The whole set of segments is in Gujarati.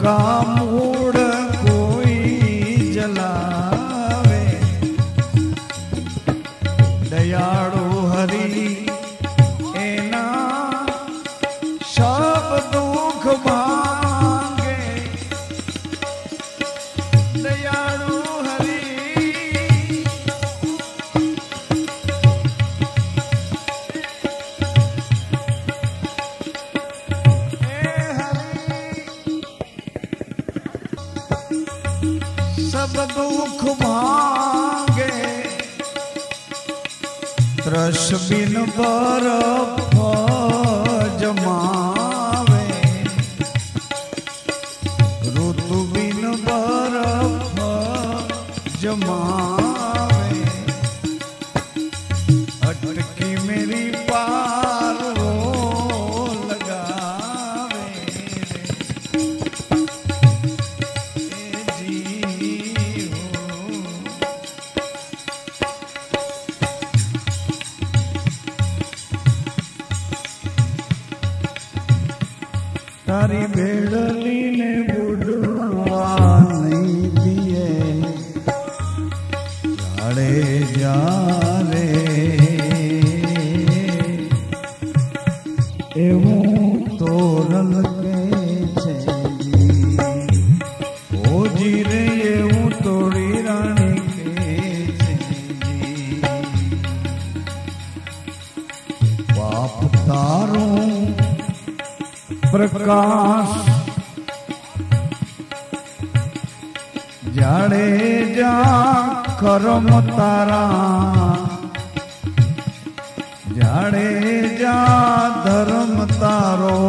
કા મૂળ કોઈ જલાવે, દયાળુ હરી એના સબ દુઃખ ભાંગે, દયાળુ હરી सब दुख भांगे, ત્રસ બિન બરફ જમાવે, ઋતુ બિન બરફ જમાવે, અટકી મેરી પારો લગાવે તારી બેડલી ને બુડવા નહીં દિએ, જાડે જારે એવું તોરલ કે છે ઓજી રે, એવું તોડી રાણી કે છે બાપ તારું પ્રકાશ જાડેજા કરમ તારા, જાડેજા ધર્મ તારો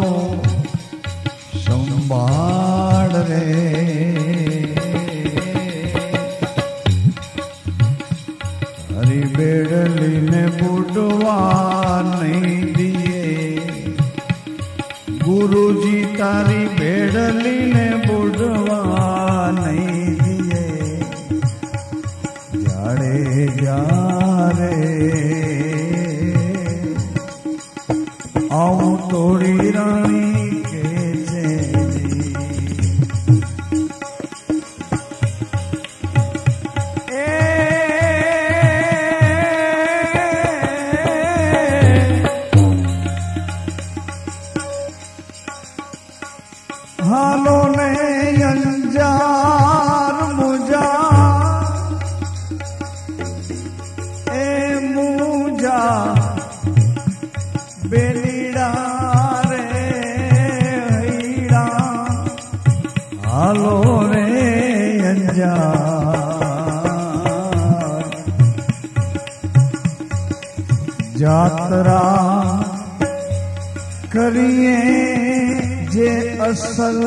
સંભાળ રે, હરી બેડલીને બુડવા નહીં દિએ, ગુરુજી તારી બેડલીને બુડવા નહીં દિએ, જાડે જારે આવું તોડી રાણી કે છે હાલો ને અંજાર મુજા, એ મુજા બેલીડા રે હૈડા, હાલો રે અંજાર જાત્રા કરીએ જે અસલ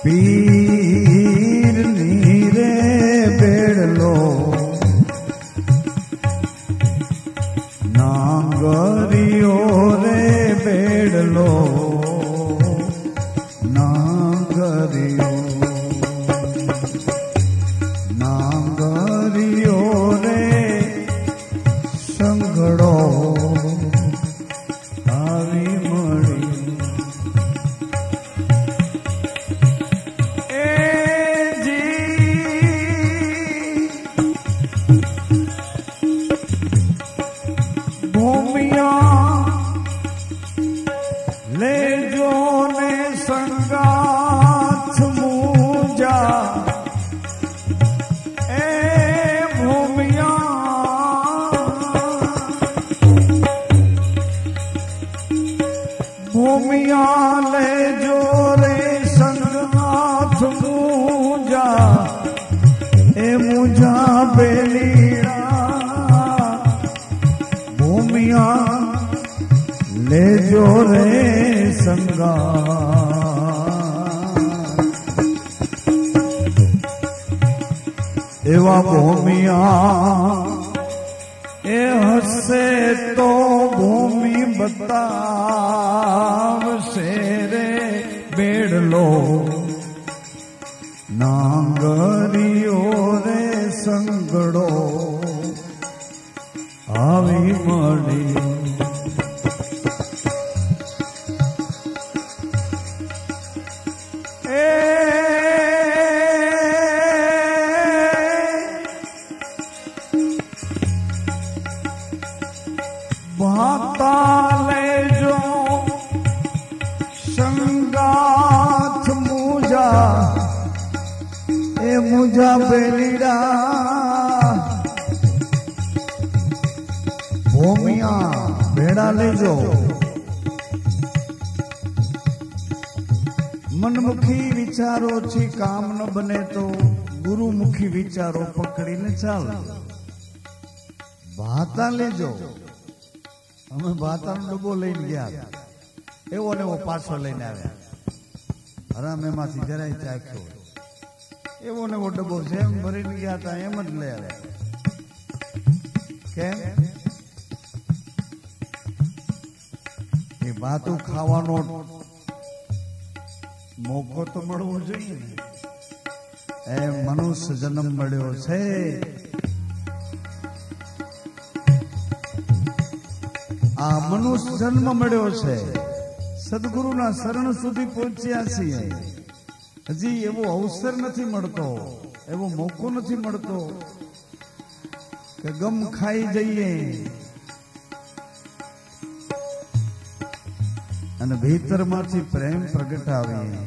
પીર નીરે બેડલો, નાગરીઓ રે બેડલો, નાગરીઓ નાગરીઓ રે સંઘડો આવી મળી, લેજો ને સંગાથ મુજા, એ ભૂમિયા લેજો રે સંગાથ મુજા, એ મુજા બેલીડા, ભૂમિયા લેજો રે સંગા, એવા ભૂમિયા એ હશે તો ભૂમિ બતાવશે રે બેડલો, નાંગરીઓ રે સંગડો આવી મળી, मुझा बेलीड़ा भूमिया भेड़ा लेजो मनमुखी विचारो छी काम न बने तो गुरुमुखी विचारो पकड़ी ने चाल भाता लेजो हमें भाता डब्बो लईने गया एवो ने वो पाछो लईने आव्या हराम एमांथी જરાય ચાખ્યો એવો ને वो डब्बो જેમ ભરીને ગયા હતા એમ જ લઈ આવ્યા કેમ એ ભાતું ખાવાનો મોકો તો મળવો જોઈએ ને એ મનુષ્ય જન્મ મળ્યો છે આ મનુષ્ય જન્મ મળ્યો છે સદગુરુના શરણ સુધી પહોંચ્યા છીએ હજી એવો અવસર નથી મળતો એવો મોકો નથી મળતો કે ગમ ખાઈ જઈએ અને ભીતરમાંથી પ્રેમ પ્રગટાવીએ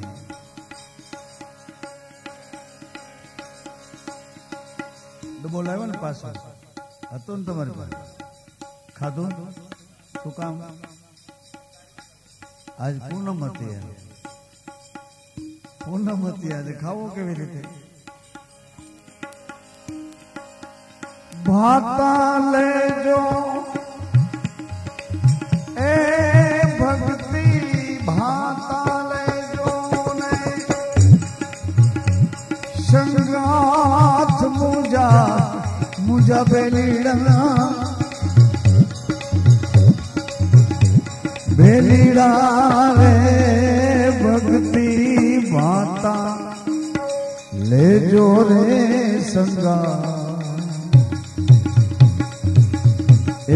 ડબ્બો લાવ્યો ને પાછો હતો ને તમારી પાસે ખાધું શું કામ આજ પૂનમ હતી આજે ખાવો કેવી રીતે ભાતા લેજો એ ભક્તિ ભાતા લેજો ને સંગાથ મુજા બેલીડા रे भक्ति भाता लेजो रे संगा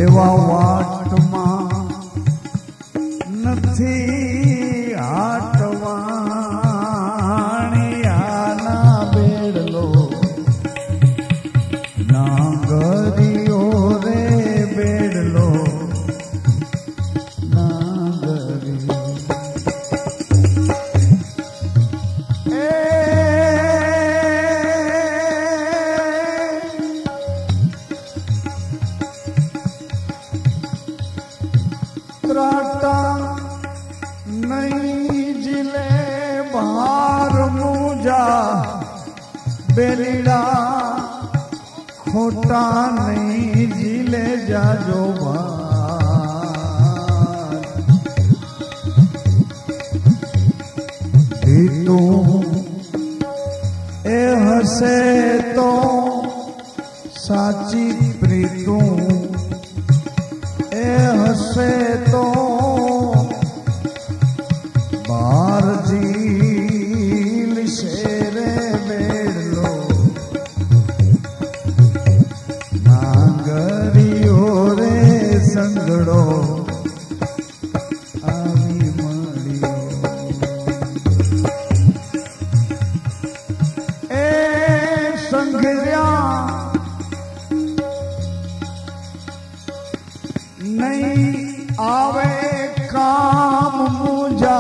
एवा वाट मां नथी आटवाणी आना बेड़लो नागरियो रे बेड़लो बेलीड़ा खोटा नहीं जिले जाजो तू ए हसे तो साची प्रीतू ए हसे तो बार झील शेरे बेड़लो नागरियो रे संगड़ो आवी मड़ियो ए संगरिया नहीं आवे काम मुझा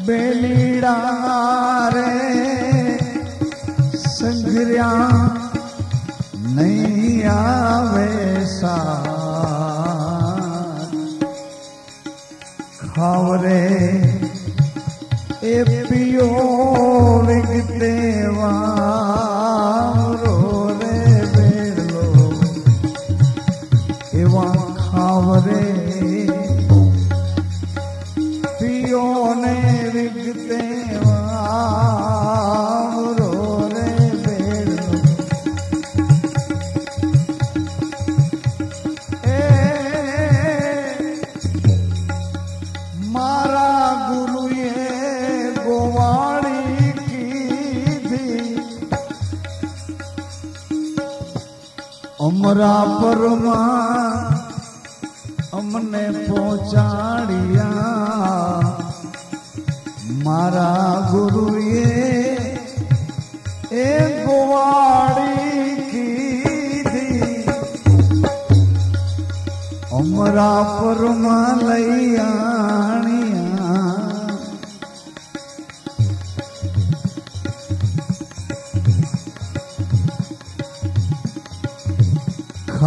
बेलीड़ा रे संगरिया नहीं आवे साथ खावरे ए पियो विगते वारो रे बेलो एवा खावरे पियो ने विगते वारो रे बेलो ए मारा गुरुए गोवाड़ी की थी अमरा परमा हमने पहुंचाड़िया मारा गुरुए ए गोवाड़ी की थी अमरा परमा लैयाणिया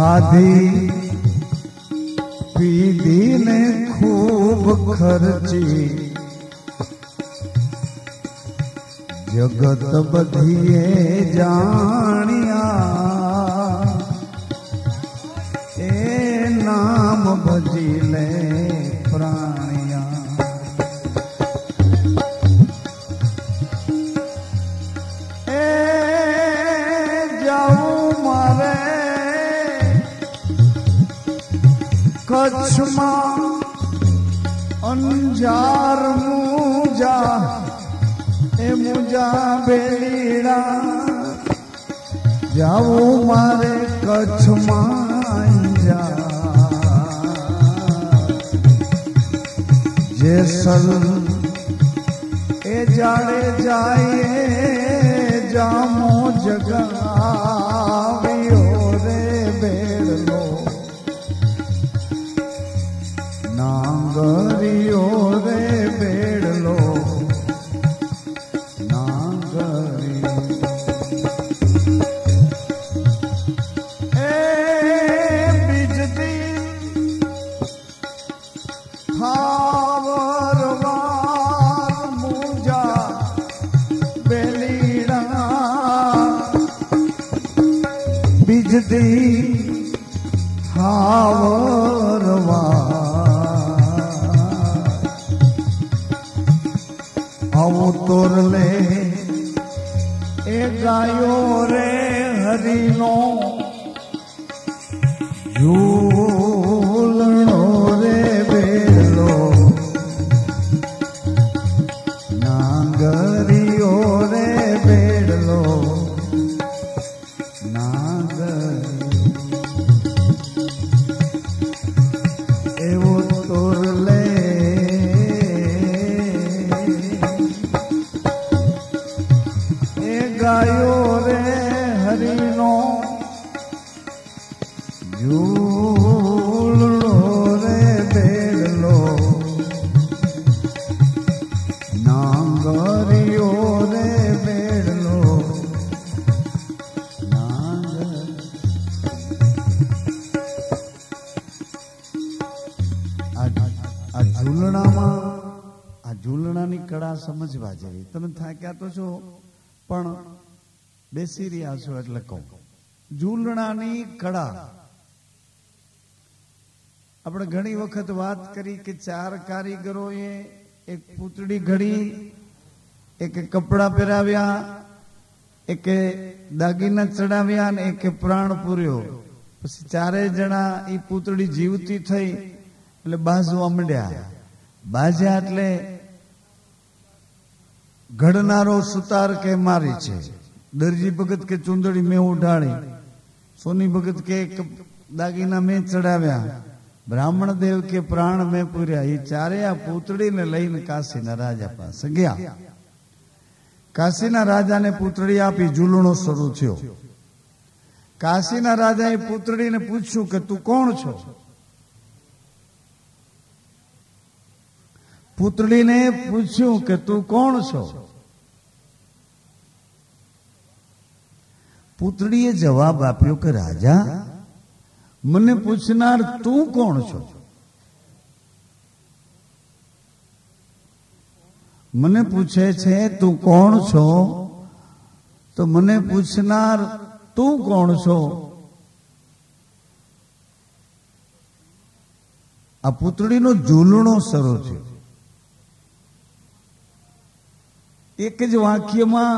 ખાધી પીધી ને ખૂબ ખર્ચી જગત બધીએ જાણ્યા એ નામ ભજી લે પ્રાણિયા એ જાઉં મારે કચ્છમાં અંજાર મુજા એ મુજા બેલીડા જાવું મારે કચ્છમાં જેસલ એ જાડે જાય જામો જગાવ્યો રે બેડલો નાંગરિયો રે બેડલો અવતર લે એ ગાયો રે હરિનો ઝૂલણો રે બેલો નાગરિયો રે બેડલો એવો તોર લે એ ગાયો રે હરિનો ઝૂલણો રે બેડલો નાંગરિયો રે બેડલો આ ઝૂલણાની કળા સમજવા જેવી. તમે થાક્યા તો છો પણ બેસી રહ્યા છો એટલે કહું. ઝૂલણાની કળા આપણે ઘણી વખત વાત કરી કે 4 કારીગરોએ એક પૂતળી ઘડી, એકે કપડાં પહેરાવ્યા, એકે દાગીના ચડાવ્યા અને એકે પ્રાણ પૂર્યો. પછી 4 જણા એ પૂતળી જીવતી થઈ એટલે બાજવા માંડ્યા. બાજ્યા એટલે ઘડનારો સુતાર કે મારી છે, દરજી ભગત કે ચુંદડી મેં ઉઢાડી, સોની ભગત કે દાગીના મેં ચડાવ્યા, બ્રાહ્મણ દેવ કે પ્રાણ મેં પૂર્યા. એ 4 આ પૂતળીને લઈને કાશીના રાજા પાસે ગયા. કાશીના રાજાને પૂતળી આપી, ઝૂલણો શરૂ થયો. કાશીના રાજાએ પૂતળીને પૂછ્યું કે તું કોણ છો? પૂતળીને પૂછ્યું કે તું કોણ છો? પૂતળીએ જવાબ આપ્યો કે રાજા, મને પૂછનાર તું કોણ છો? મને પૂછે છે તું કોણ છો, તો મને પૂછનાર તું કોણ છો? આ પૂતળીનો ઝૂલણો શરૂ થયો. એક જ વાક્યમાં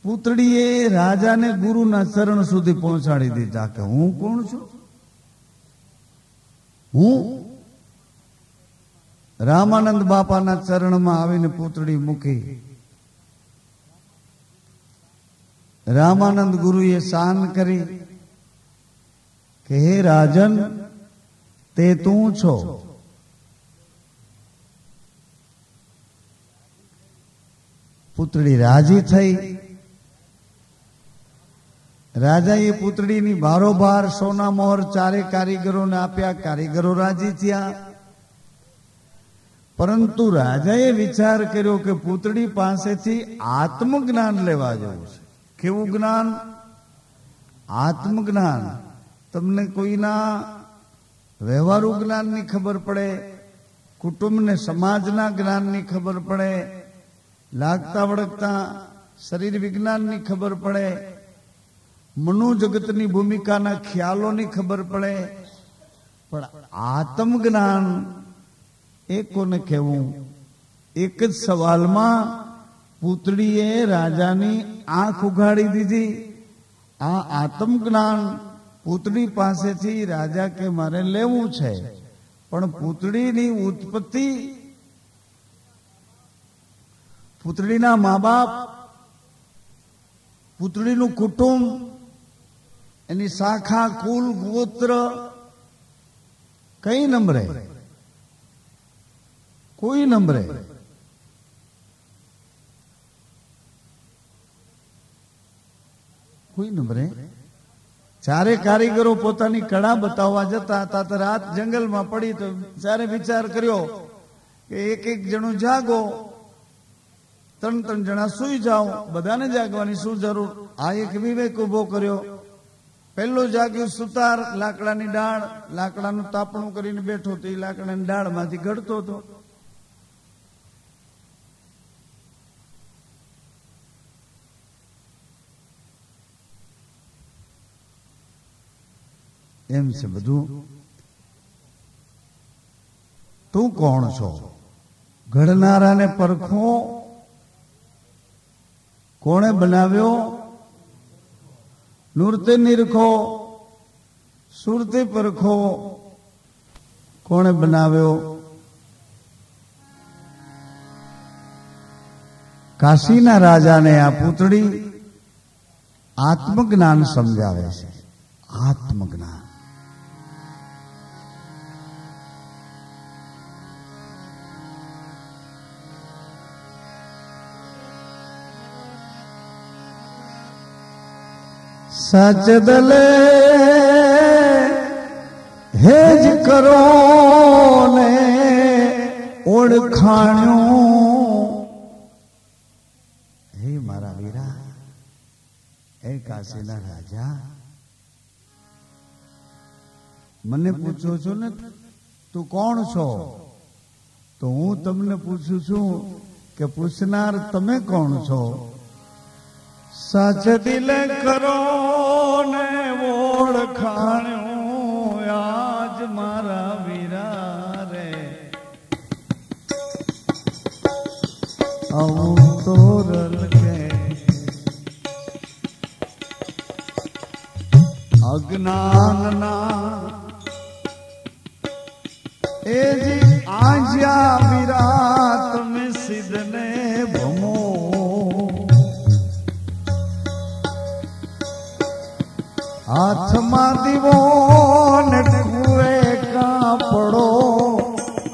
પૂતળીએ રાજાને ગુરુના ચરણ સુધી પહોંચાડી દીધા કે હું કોણ છું? હું રામાનંદ બાપાના ચરણમાં આવીને પૂતળી મૂકી. રામાનંદ ગુરુએ શાન કરી કે હે રાજન, તે તું છો? પૂતળી રાજી થઈ. રાજાએ પૂતળીની બારોબાર સોના મોહર 4 કારીગરોને આપ્યા. કારીગરો રાજી થયા. પરંતુ રાજાએ વિચાર કર્યો કે પૂતળી પાસેથી આત્મજ્ઞાન લેવા જવું છે. કેવું જ્ઞાન? આત્મજ્ઞાન. તમને કોઈના વ્યવહારુ જ્ઞાનની ખબર પડે, કુટુંબને સમાજના જ્ઞાનની ખબર પડે, લાગતા વળગતા શરીર વિજ્ઞાનની ખબર પડે, મનોજગતની ભૂમિકાના ખ્યાલોની ખબર પડે, પણ આત્મજ્ઞાન એ કોને કહેવું? એક જ સવાલમાં પૂતળીએ રાજાની આંખ ઉઘાડી દીધી. આ આત્મજ્ઞાન પૂતળી પાસેથી રાજા કે મારે લેવું છે, પણ પૂતળીની ઉત્પત્તિ, પૂતળીના મા બાપ, પૂતળીનું કુટુંબ, એની શાખા, કુલ, ગોત્ર કઈ નંબરે? કોઈ નંબરે. કોઈ નંબરે. ચારે કારીગરો પોતાની કળા બતાવવા જતા હતા તો રાત જંગલમાં પડી તો ચારે વિચાર કર્યો કે એક એક જણું જાગો, 3 જણા સુઈ જાઓ, બધાને જાગવાની શું જરૂર? આ એક વિવેક ઉભો કર્યો. પહેલો જાગ્યો સુતાર, લાકડાની ડાળ, લાકડાનું તાપણું કરીને બેઠો હતો, એ લાકડાની ડાળમાંથી ઘડતો હતો. એમ છે બધું. તું કોણ છો? ઘડનારાને પરખો. કોણે બનાવ્યો? નૂરતે નિરખો, સુરતે પરખો. કોણે બનાવ્યો? કાશીના રાજાને આ પૂતળી આત્મજ્ઞાન સમજાવે છે. આત્મજ્ઞાન. સચ દલે હેજ કરો ને ઓળખાણ્યું. હે મારા વીરા, હે કાશીના રાજા, મને પૂછો છો ને તું કોણ છો? તો હું તમને પૂછું છું કે પૂછનાર તમે કોણ છો? સચ દિલે કરો ને ઓળખાણ્યું, આજ મારા વીરા રે આવું તો રલકે અજ્ઞાનના એ જી આજ્યા વીરા તમે સિદ્ધને ભમો. હાથમાં દીવો ને કુએ કાપડો,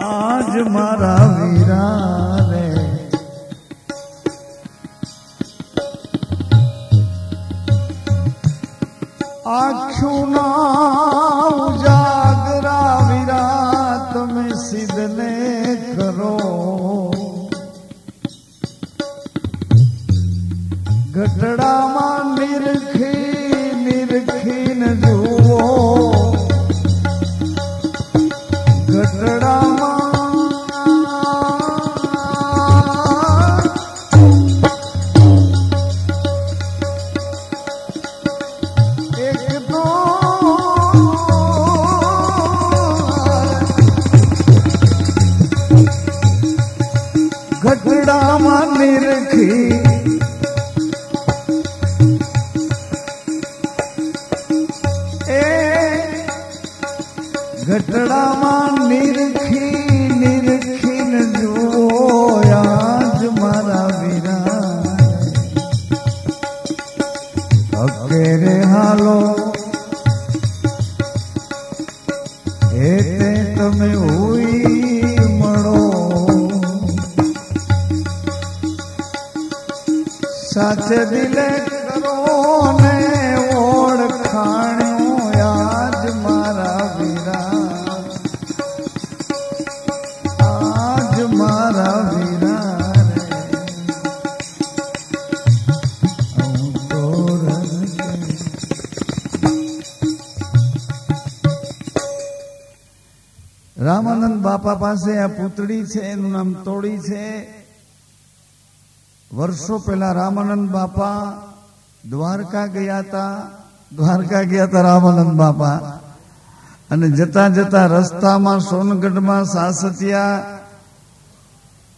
આજ મારા વીરા રે આખ્યું ના ઉજાગરા વીરા તમે સિદ્ધને કરો. ગઢડામાં નિરખીને જુઓ, ગઢડામાં એક તો ગઢડામાં નિરખી ગઢડામાં નિરખીને જુઓ, આજ મારા વીરા અકેરે હાલો એ તે તમે હોઈ મળો. સાચે દિલે કરો ને ઓળખાણ્યું, આજ મારા વીરા આજ મારા વીરા રે બાપા પાસે આ પૂતળી છે, એનું નામ તોડી છે. વર્ષો પહેલા રામાનંદ બાપા દ્વારકા ગયા હતા રામાનંદ બાપા. અને જતા જતા રસ્તામાં સોનગઢમાં સાસતિયા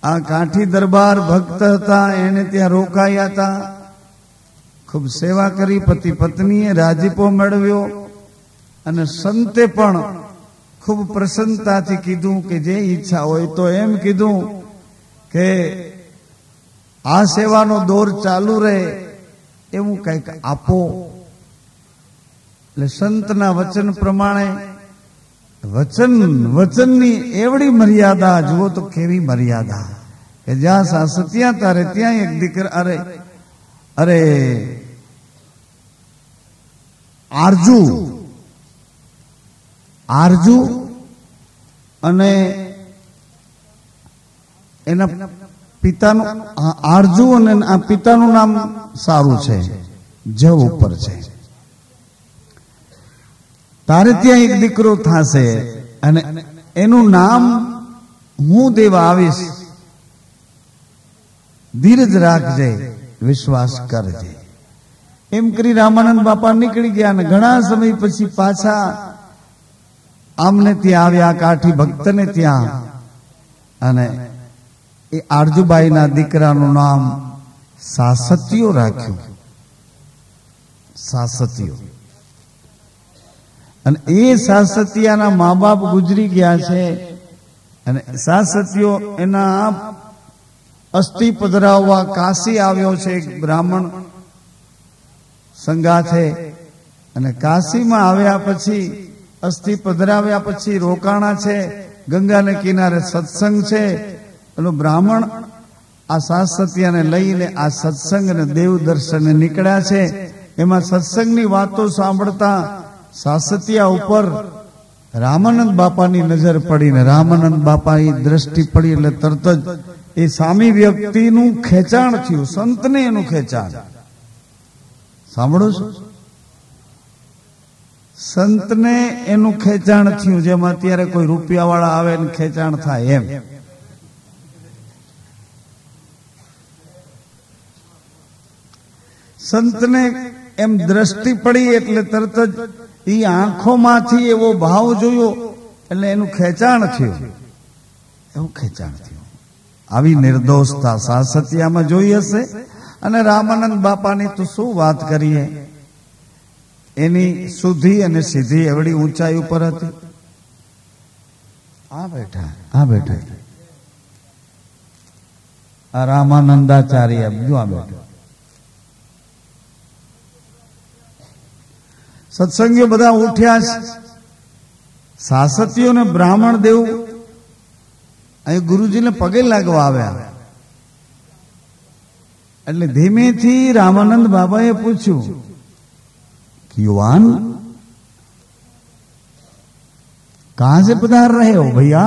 આ કાઠી દરબાર ભક્ત હતા, એને ત્યાં રોકાયા હતા. ખૂબ સેવા કરી, પતિ પત્નીએ રાજીપો મેળવ્યો. અને સંતે પણ ખૂબ પ્રસન્નતાથી કીધું કે જે ઈચ્છા હોય તો એમ કીધું કે આ સેવાનો દોર ચાલુ રહે એવું કંઈક આપો. એટલે સંતના વચન પ્રમાણે વચનની એવડી મર્યાદા જુઓ તો કેવી મર્યાદા કે જ્યાં સાસતિયા તારે ત્યાં એક દીકરા અરે આરજુ અને એના પિતાનું આરજુ અને આ પિતાનું નામ સારું છે, જવ ઉપર છે. તારે ત્યાં એક દીકરો થશે અને એનું નામ હું દેવા આવીશ. ધીરજ રાખજે, વિશ્વાસ કરજે. એમ કરી રામાનંદ બાપા નીકળી ગયા. અને ઘણા સમય પછી પાછા આમને ત્યાં આવ્યા, કાઠી ભક્તને ત્યાં. અને એ આરજુબાઈના દીકરાનું નામ સાસતિયો રાખ્યું. સાસતિયો. અને એ સાસતિયાના મા બાપ ગુજરી ગયા છે. અને સાસતિયો એના અસ્થિ પધરાવવા કાશી આવ્યો છે. એક બ્રાહ્મણ સંગા છે. અને કાશીમાં આવ્યા પછી અસ્થિ પધરાવ્યા પછી રોકાણા છે. ગંગાને કિનારે સત્સંગ છે. એનો બ્રાહ્મણ આ સાસતિયાને લઈને આ સત્સંગ અને દેવ દર્શને નીકળ્યા છે. એમાં સત્સંગની વાતો સાંભળતા સાસતિયા ઉપર રામાનંદ બાપાની નજર પડીને રામાનંદ બાપાની દ્રષ્ટિ પડી એટલે તરત જ એ સામી વ્યક્તિનું ખેંચાણ થયું. સંતને એનું ખેંચાણ. સાંભળો છો? સંતને એનું ખેંચાણ થયું, જેમ અત્યારે કોઈ રૂપિયા વાળા આવે ને ખેંચાણ થાય એમ. સંતને એમ દ્રષ્ટિ પડી એટલે તરત જ એ આંખોમાંથી એવો ભાવ જોયો એટલે એનું ખેંચાણ થયું. એવું ખેંચાણ થયું. આવી નિર્દોષતા સાસતિયામાં જોઈ હશે. અને રામાનંદ બાપાની તો શું વાત કરીએ, એની શુદ્ધિ અને સિદ્ધિ એવડી ઊંચાઈ ઉપર હતી. આ બેઠા આ રામાનંદાચાર્ય જો આ બેઠા. સત્સંગીઓ બધા ઉઠ્યા છે. સાસતીઓ ને બ્રાહ્મણ દેવ અહીં ગુરુજીને પગે લાગવા આવ્યા. એટલે ધીમેથી રામાનંદ બાબાએ પૂછ્યું, युवान कहां से पधार रहे हो भैया?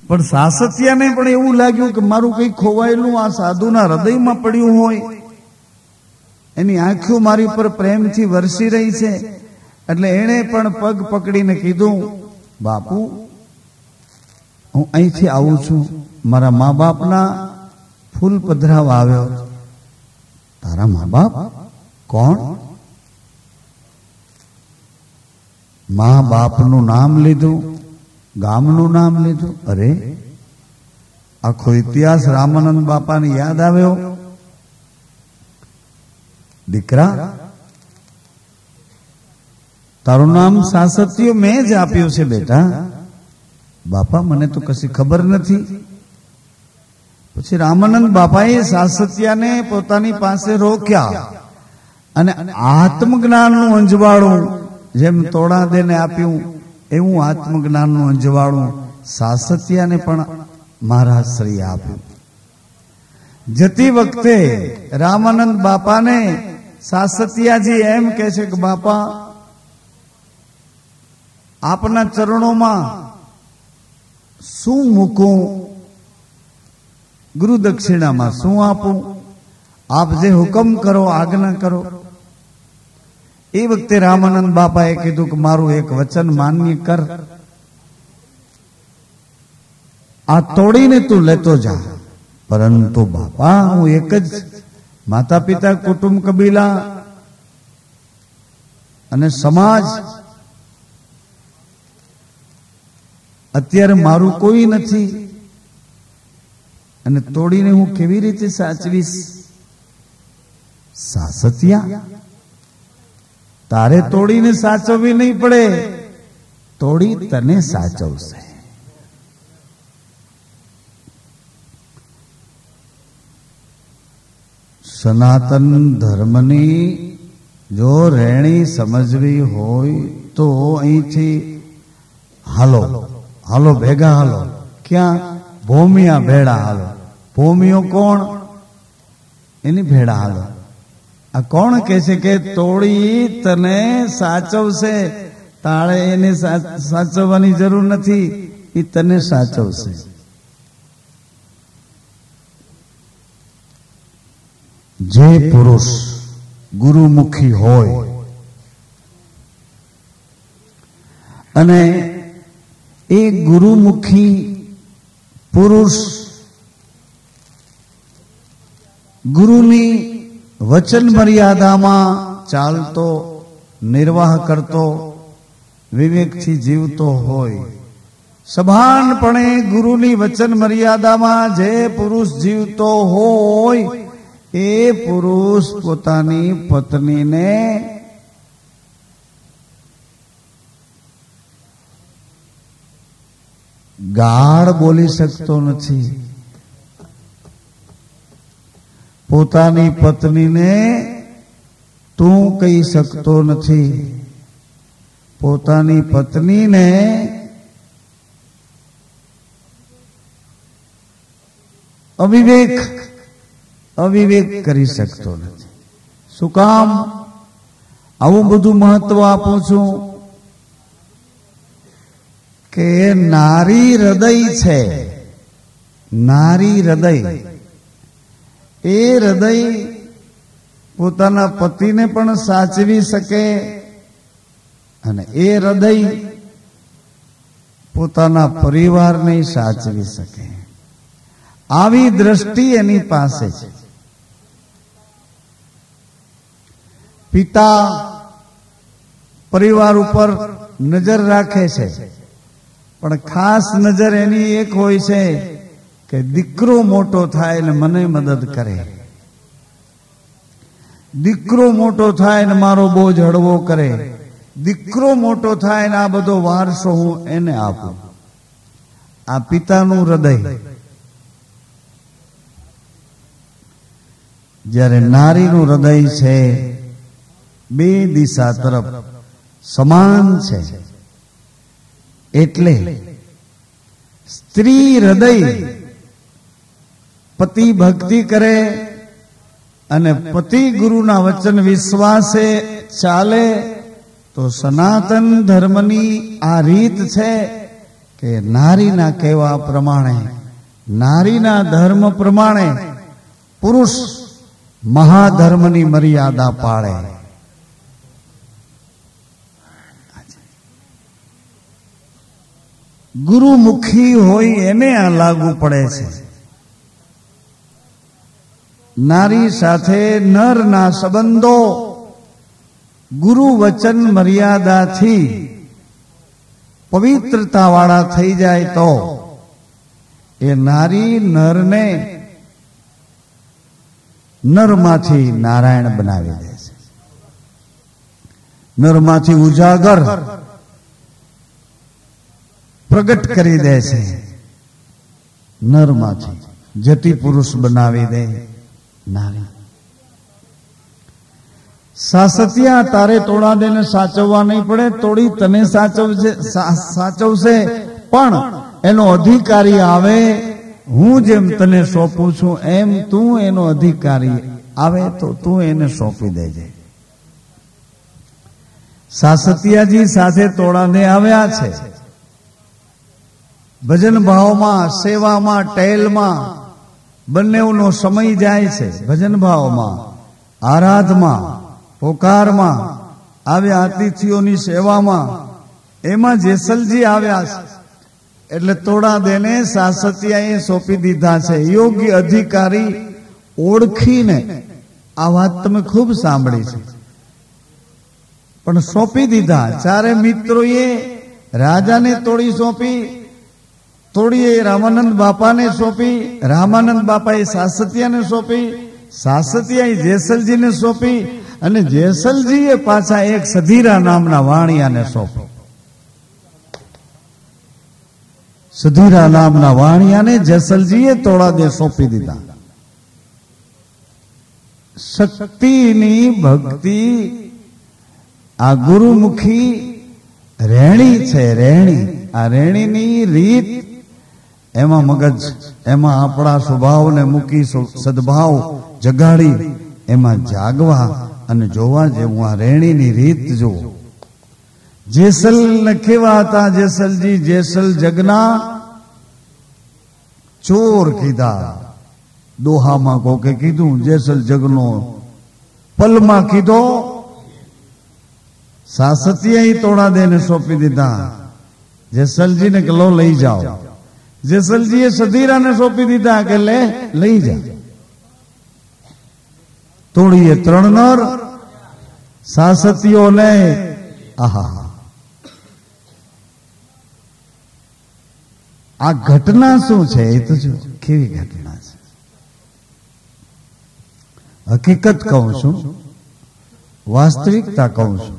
પણ સાસતિયાને પણ એવું લાગ્યું કે મારું કઈ ખોવાયેલું આ સાધુના હૃદયમાં પડ્યું હોય. એની આંખો મારી પર પ્રેમથી વરસી રહી છે. એટલે એણે પણ પગ પકડીને કીધું, બાપુ હું અહીંથી આવું છું, મારા મા બાપના ફૂલ પધરાવા આવ્યો. તારા મા બાપ કોણ? મા બાપનું નામ લીધું, ગામનું નામ લીધું. અરે આખો ઇતિહાસ રામાનંદ બાપાને યાદ આવ્યો. દીકરા તારું નામ સાસતિયો મેં જ આપ્યું છે બેટા. બાપા મને તો કશી ખબર નથી. પછી રામાનંદ બાપાએ સાસતિયાને પોતાની પાસે રોક્યા અને આત્મજ્ઞાનનું અંજવાળું જેમ તોડાદેને આપ્યું એવું આત્મજ્ઞાનનું અંજવાળું સાસતિયાને પણ મહારાજ શ્રી આપ્યું. જતી વખતે રામાનંદ બાપાને સાસતિયાજી એમ કહે છે કે બાપા આપના ચરણોમાં શું મૂકું? ગુરુ દક્ષિણામાં શું આપું? આપ જે હુકમ કરો, આજ્ઞા કરો. એ વખતે રામાનંદ બાપાએ કીધું કે મારું એક વચન માન્ય કર, આ તોડીને તું લેતો જા. પરંતુ બાપા, હું એક જ માતા પિતા, કુટુંબ, કબીલા અને સમાજ, અત્યારે મારું કોઈ નથી, અને તોડીને હું કેવી રીતે સાચવીશ? સાસતિયા, તારે તોડીને સાચવવી નહીં પડે, તોડી તને સાચવશે. સનાતન ધર્મની જો રહેણી સમજવી હોય તો અહીંથી હાલો, હાલો ભેગા હાલો. ક્યાં? ભૂમિયા ભેડા હાલો. ભૂમિયો કોણ? એની ભેડા હાલો. આ કોણ કહે છે કે તોડી તને સાચવશે? તાળે એને સાચવવાની જરૂર નથી, એ તને સાચવશે. જે પુરુષ ગુરુમુખી હોય અને એ ગુરુમુખી પુરુષ ગુરુની વચન મર્યાદામાં ચાલતો, નિર્વાહ કરતો, વિવેકથી જીવતો હોય, સભાનપણે ગુરુની વચન મર્યાદામાં જે પુરુષ જીવતો હોય, એ પુરુષ પોતાની પત્નીને ગાળ બોલી શકતો નથી, પોતાની પત્નીને તું કહી શકતો નથી, પોતાની પત્નીને અવિવેક કરી શકતો નથી. શું કામ આવું બધું મહત્વ આપું છું? કે નારી હૃદય છે, નારી હૃદય, એ હૃદય પોતાના પતિને પણ સાચવી શકે અને એ હૃદય પોતાના પરિવારને સાચવી શકે. આવી દ્રષ્ટિ એની પાસે છે. પિતા પરિવાર ઉપર નજર રાખે છે, પણ ખાસ નજર એની એક હોય છે કે દીકરો મોટો થાય ને મને મદદ કરે, દીકરો મોટો થાય ને મારો બોજ હળવો કરે, દીકરો મોટો થાય ને આ બધો વારસો હું એને આપું. આ પિતાનું હૃદય. જ્યારે નારીનું હૃદય છે બે દિશા તરફ સમાન છે, એટલે સ્ત્રી હૃદય પતિ ભક્તિ કરે અને પતિ ગુરુના વચન વિશ્વાસે ચાલે તો સનાતન ધર્મની આ રીત છે કે નારીના કહેવા પ્રમાણે, નારીના ધર્મ પ્રમાણે પુરુષ મહાધર્મની મર્યાદા પાળે. ગુરુમુખી હોય એને આ લાગુ પડે છે. નારી સાથે નરના સંબંધો ગુરુ વચન મર્યાદાથી પવિત્રતા વાળા થઈ જાય તો એ નારી નરને નરમાંથી નારાયણ બનાવી દે છે, નરમાંથી ઉજાગર પ્રગટ કરી દે છે, નરમાંથી જતિ પુરુષ બનાવી દે નારી. સાસતિયા, તારે તોડા દેને સાચવવા નહીં પડે, તોડી તને સાચવશે, પણ એનો અધિકારી આવે, હું જેમ તને સોંપું છું એમ તું એનો અધિકારી આવે તો તું એને સોંપી દેજે. સાસતિયાજી સાથે તોડાને આવ્યા છે. ભજન ભાવમાં, સેવામાં, ટેલમાં બંનેનો સમય જાય છે. ભજન ભાવમાં, આરાધમાં, પોકારમાં, આવ્યા અતિથિઓની સેવામાં, એમાં જેસલજી આવ્યા છે એટલે તોડા દેને સાસતિયાએ સોંપી દીધા છે. યોગ્ય અધિકારી ઓળખીને, આ વાત તમે ખૂબ સાંભળી છે, પણ સોંપી દીધા. ચારે મિત્રોએ રાજાને તોડી સોંપી, તોડીએ રામાનંદ બાપાને સોંપી, રામાનંદ બાપાએ સાસતિયાને સોંપી, સાસતિયાએ જેસલજીને સોંપી, અને જેસલજીએ પાછા એક સધીરા નામના વાણિયાને સોંપી. સધીરા નામના વાણિયાને જેસલજીએ તોડા દે સોંપી દીધા. શક્તિની ભક્તિ આ ગુરુમુખી રેણી છે. રેણી, આ રેણીની રીત, એમાં મગજ, એમાં આપણા સ્વભાવને મૂકી સદભાવ જગાડી એમાં જાગવા અને જોવા જેવું આ રેણીની રીત જુઓ. જેસલ ને કેવા હતા જેસલજી? જેસલ જગના ચોર કીધા. દોહામાં કોકે કીધું જેસલ જગનો પલમાં કીધો. સાસતિયાએ તોડા દેને સોંપી દીધા. જેસલજીને કે લો લઈ જાઓ. જેસલજીએ સધીરાને સોંપી દીધા કે લે લઈ જા. તોડીએ 3 નર, સાસતીઓને આહા. આ ઘટના શું છે એ તો જો કેવી ઘટના છે. હકીકત કહું છું, વાસ્તવિકતા કહું છું.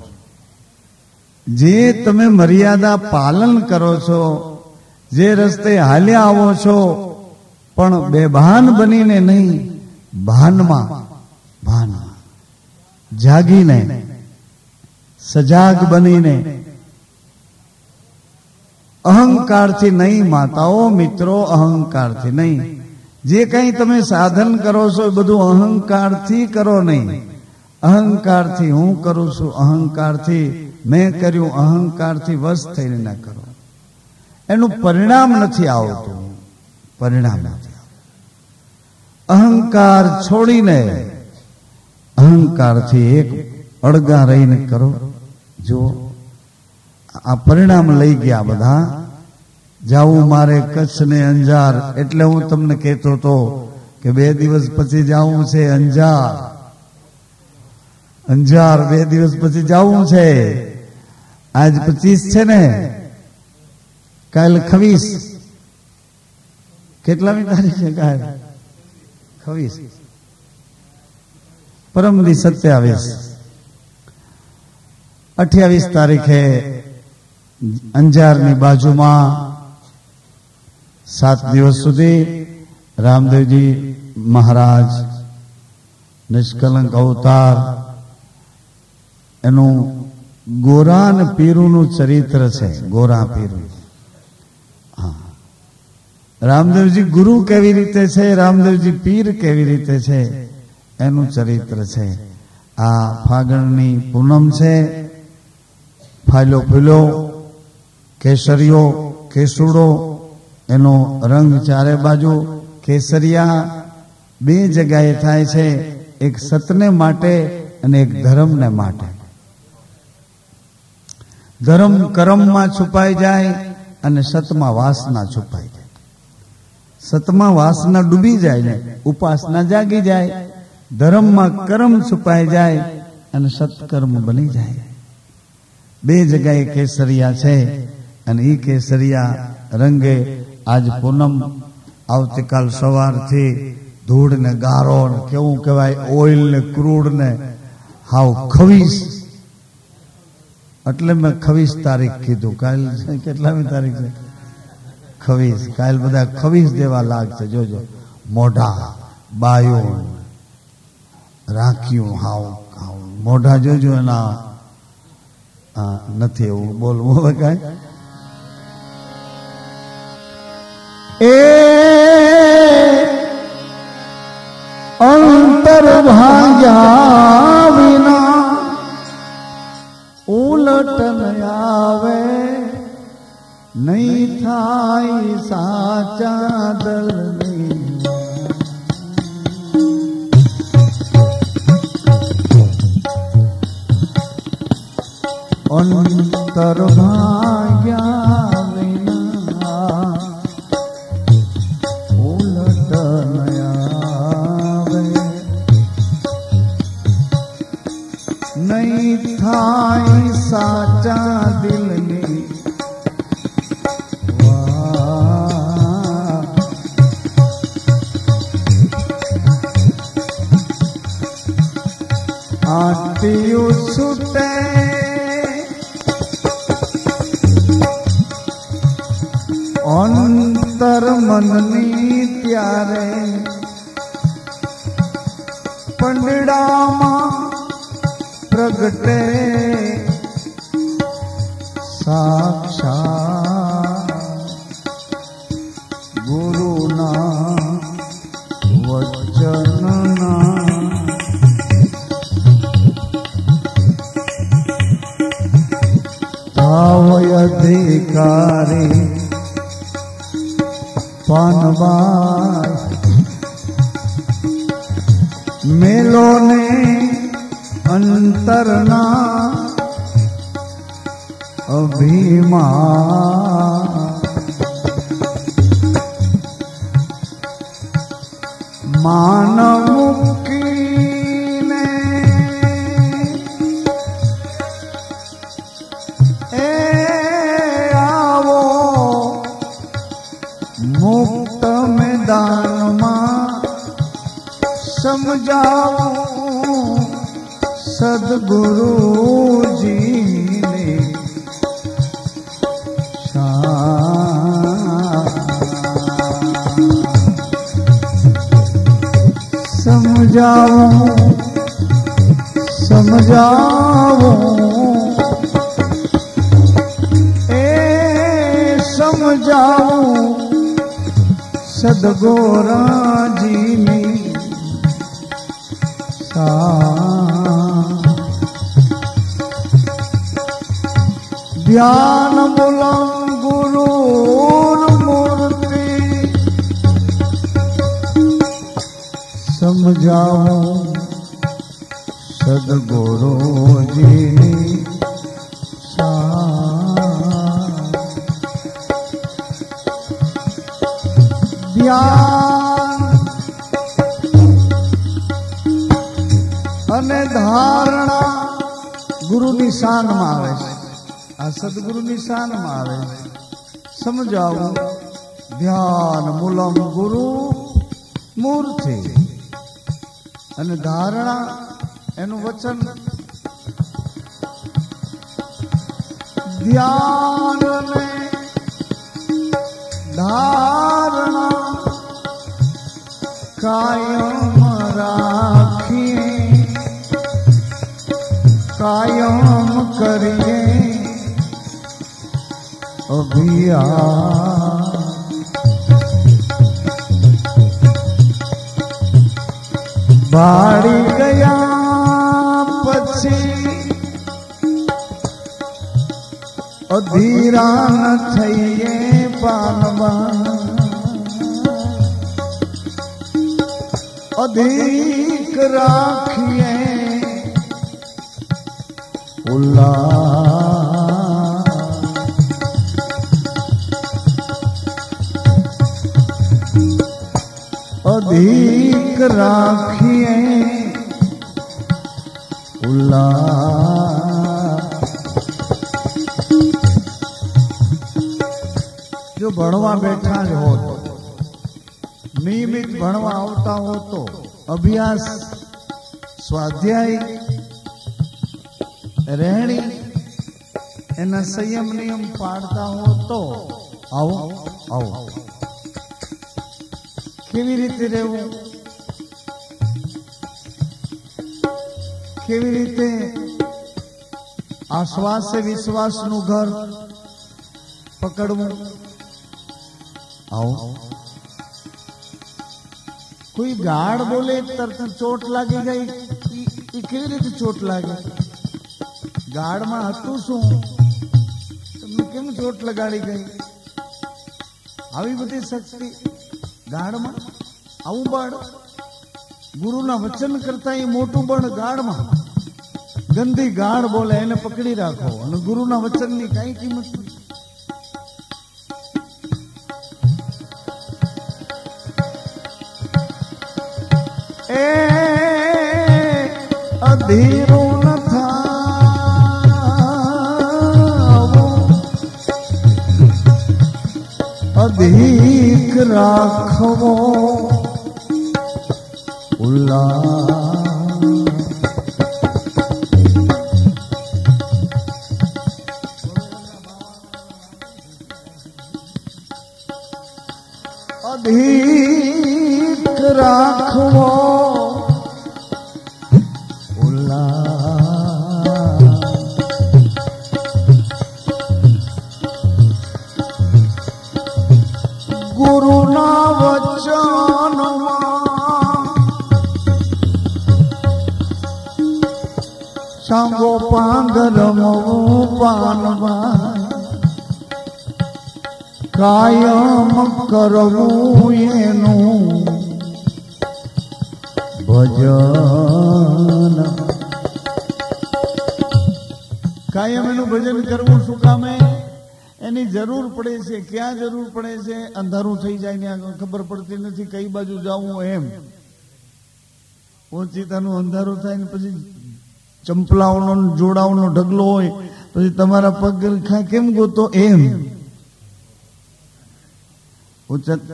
જે તમે મર્યાદા પાલન કરો છો, જે રસ્તે હાલ્યા આવો છો, પણ બેભાન બનીને નહીં, ભાનમાં જાગીને, સજાગ બનીને, અહંકારથી નહીં માતાઓ, મિત્રો, અહંકારથી નહીં. જે કંઈ તમે સાધન કરો છો એ બધું અહંકારથી કરો નહીં. અહંકારથી હું કરું છું, અહંકારથી મેં કર્યું, અહંકારથી વશ થઈને ના કરો. એનું પરિણામ નથી આવતું. પરિણામ નથી આવતું. અહંકાર છોડીને અહંકારથી એક અળગા રહીને કરો. જો આ પરિણામ લઈ ગયા બધા. જાવું મારે કચ્છ ને અંજાર, એટલે હું તમને કહેતો હતો કે 2 દિવસ પછી જાવું છે અંજાર. 2 દિવસ પછી જાવું છે. આજ 25 છે ને, કાલ 26. કેટલામી તારીખ છે? કાલ 26. પરમદી 27. 28 તારીખે અંજારની બાજુમાં 7 દિવસ સુધી રામદેવજી મહારાજ નિષ્કલંક અવતાર, એનું ગોરા અને પીરુનું ચરિત્ર છે. ગોરા પીરુ. હા, રામદેવજી ગુરુ કેવી રીતે છે, રામદેવજી પીર કેવી રીતે છે, એનું ચરિત્ર છે. આ ફાગણની પૂનમ છે. ફાયલો ફૂલો, કેસરીઓ, કેસુડો, એનો રંગ ચારે બાજુ કેસરિયા 2 જગ્યાએ થાય છે. એક સતને માટે અને એક ધર્મને માટે. ધર્મ કર્મમાં છુપાઈ જાય અને સતમાં વાસના છુપાઈ જાય. સતમાં વાસના ડૂબી જાય ને ઉપાસના જાગી જાય. ધર્મમાં કર્મ છુપાઈ જાય અને સત્કર્મ બની જાય. 2 જગ્યાએ કેસરિયા છે અને એ કેસરિયા રંગે આજ પૂનમ, આવતીકાલ સવારથી ધૂળ ને ગારો ને કેવું કહેવાય, ઓઇલ ને ક્રૂડ ને હાવ ખવીસ. એટલે મેં 28 તારીખ કીધું. કાલ કેટલામી તારીખ છે? 28. કાલ બધા ખવીસ દેવા લાગશે. જોજો, મોઢા, બાયું, રાખ્યું, હાવ મોઢા જોજો એના. નથી એવું બોલવું હવે કાંઈ. એ અંતર ભાગ્યા વિના ઉલટ ન આવે, નહીં થાય સાચા દળની. અંતર ભાગ્યા વિના ઉલટ નયાવે નહીં થાય સાચા દિલની આટિયું છૂટે અંતર મનની ત્યારે પંડડામાં પ્રગટે સાક્ષાત ગુરુના વચનના ભાવય અધિકારી પાનબાઈ મેલોને અંતરના અભિમાન માન મૂકીને એ આવો મુક્ત મેદાનમાં સમજાવું સદગુરુજીને સમજાવું એ સમજાવું સદગોરાજીની ધ્યાન બોલા ગુરુ મૂર્તિ સમજાવું સદગુરુજીની ધ્યાન અને ધારણા ગુરુની શાનમાં આવે છે. આ સદગુરુની શાનમાં આવે છે. સમજાવું ધ્યાન મૂલમ ગુરુ મૂર્તિ અને ધારણા એનું વચન. ધ્યાન અને ધારણા કાયમ રાખીએ કાયમ કરીએ અભિયાન. ભાળી ગયા પછી અધીરા ન થઈએ પાનવા અધિક રાખીએ ઉલ્લાસ. અધિક રાખીએ ઉલ્લાસ. જો ભણવા બેઠા જ હોત, નિયમિત ભણવા આવતા હો તો અભ્યાસ સ્વાધ્યાય રહેણી એના સંયમ નિયમ પાડતા હો તો આવો આવો. કેવી રીતે રહેવું, કેવી રીતે આશ્વાસે વિશ્વાસનું ઘર પકડવું, આવો. કોઈ ગાળ બોલે તરત ચોટ લાગી ગઈ, એ કેવી રીતે ચોટ લાગે? ગાળમાં હતું શું, તમને કેમ ચોટ લગાડી ગઈ? આવી બધી શક્તિ ગાળમાં. આવું બળ ગુરુના વચન કરતા એ મોટું બળ ગાળમાં. ગંદી ગાળ બોલે એને પકડી રાખો અને ગુરુના વચનની કઈ કિંમત નથી. એ અધીરું ન થાવું, અધિક રાખવો ઉલ્લાસ. અધિક રાખવો ગુરુના વચનમાં સાંગો પાંગરમવું પાનમાં કાયમ કરવું એનું ભજન. કાયમ એનું ભજન કરવું શું કામે? એની જરૂર પડે છે. ક્યાં જરૂર પડે છે? અંધારું થઈ જાય ને ખબર પડતી નથી કઈ બાજુ જવું. એમ ઓચિતાનું અંધારું થાય ને પછી ચંપલાઓનો જોડાઓનો ઢગલો હોય, પછી તમારા પગ કેમ ગોતો? એમ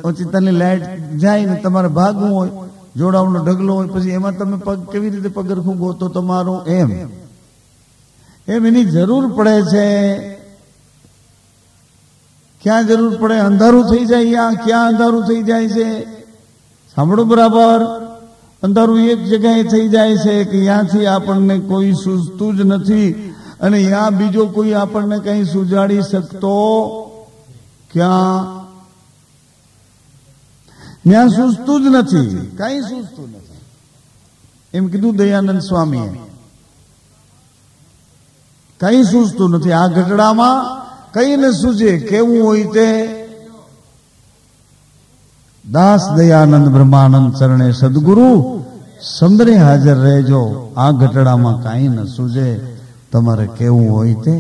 ઓચિતાની લાઈટ જાય ને તમારે ભાગવું હોય, જોડાઓનો ઢગલો હોય, પછી એમાં તમે પગ કેવી રીતે પગરખું ગોતો તમારું? એમ એની જરૂર પડે છે. ક્યાં જરૂર પડે? અંધારું થઈ જાય. ક્યાં અંધારું થઈ જાય છે? સાંભળો બરાબર. અંધારું એક જગ્યાએ થઈ જાય છે કે ત્યાંથી આપણને કોઈ સૂઝતું જ નથી, અને ત્યાં બીજો કોઈ આપણને કઈ સુજાડી શકતો ક્યાં? ત્યાં સૂઝતું જ નથી, કઈ સૂઝતું નથી. એમ કીધું દયાનંદ સ્વામીએ. કઈ સૂઝતું નથી. આ ગઢડામાં કઈ ને સૂજે. કેવું હોય તે? દાસ દયાનંદ બ્રહ્માનંદ ચરણે સદગુરુ સમરે હાજર રહેજો. આ ગઢડામાં કઈ ન સૂજે. તમારે કેવું હોય તે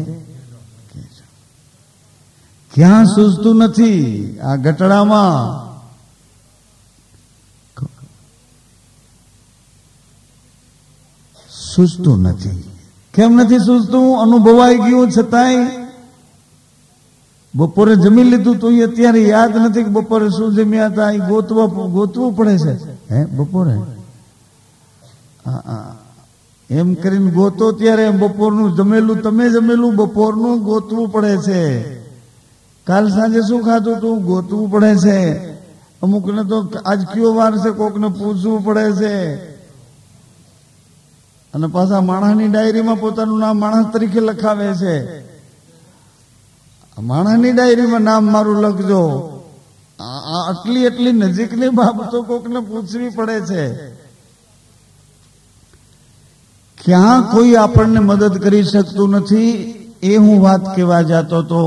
ક્યાં સૂઝતું નથી. આ ગઢડામાં સૂઝતું નથી. કેમ નથી સૂઝતું? અનુભવાઈ ગયું છતાંય. બપોરે જમી લીધું તો અત્યારે યાદ નથી કે બપોરે શું જમ્યા હતા. એ ગોતવું પડે છે. હે બપોરે એમ કરીને ગોતો ત્યારે બપોરનું જમેલું, તમે જમેલું બપોરનું ગોતવું પડે છે. કાલ સાંજે શું ખાધું તું? ગોતવું પડે છે. અમુકને તો આજ કયો વાર છે કોકને પૂછવું પડે છે. અને પાછા માણસની ડાયરીમાં પોતાનું નામ માણસ તરીકે લખાવે છે. માણસની ડાયરીમાં નામ મારું લખજો. આટલી એટલી નજીકની બાબતો કોકને પૂછવી પડે છે. ક્યાં કોઈ આપણને મદદ કરી શકતું નથી. એ હું વાત કહેવા જતો હતો.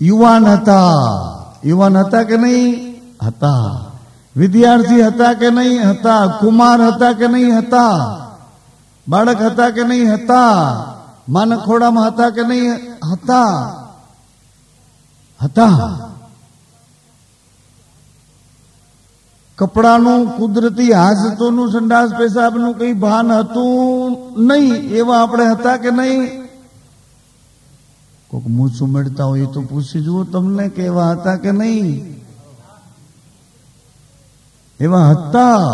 યુવાન હતા. યુવાન હતા કે નહીં હતા? વિદ્યાર્થી હતા કે નહીં હતા? કુમાર હતા કે નહીં હતા? બાળક હતા કે નહીં હતા? માના ખોડામાં હતા કે નહીં હતા? હતા. કપડાનું કુદરતી હાજતોનું સંડાસ પેશાબનું કઈ ભાન હતું નહીં. એવા આપણે હતા કે નહીં? કોઈક મૂછ ઉમેડતા હોય તો પૂછી જુઓ તમને કે એવા હતા કે નહીં? એવા હતા.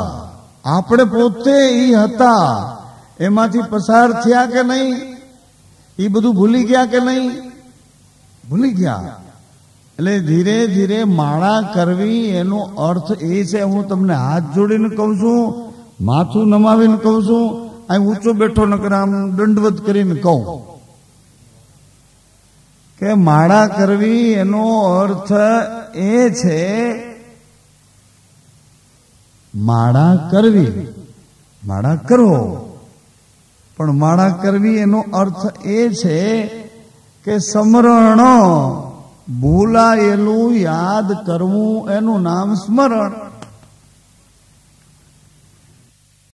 આપણે પોતે એ હતા. એમાંથી પસાર થયા કે નહીં? એ બધું ભૂલી ગયા કે નહીં? ભૂલી ગયા. એટલે ધીરે ધીરે માળા કરવી એનો અર્થ એ છે. હું તમને હાથ જોડીને કહું છું, માથું નમાવીને કહું છું, અહીં ઊંચો બેઠો નકર આમ દંડવત કરીને કહું કે માળા કરવી એનો અર્થ એ છે. માળા કરવી, માળા કરો, પણ માળા કરવી એનો અર્થ એ છે કે સ્મરણ, ભૂલાયેલું યાદ કરવું, એનું નામ સ્મરણ.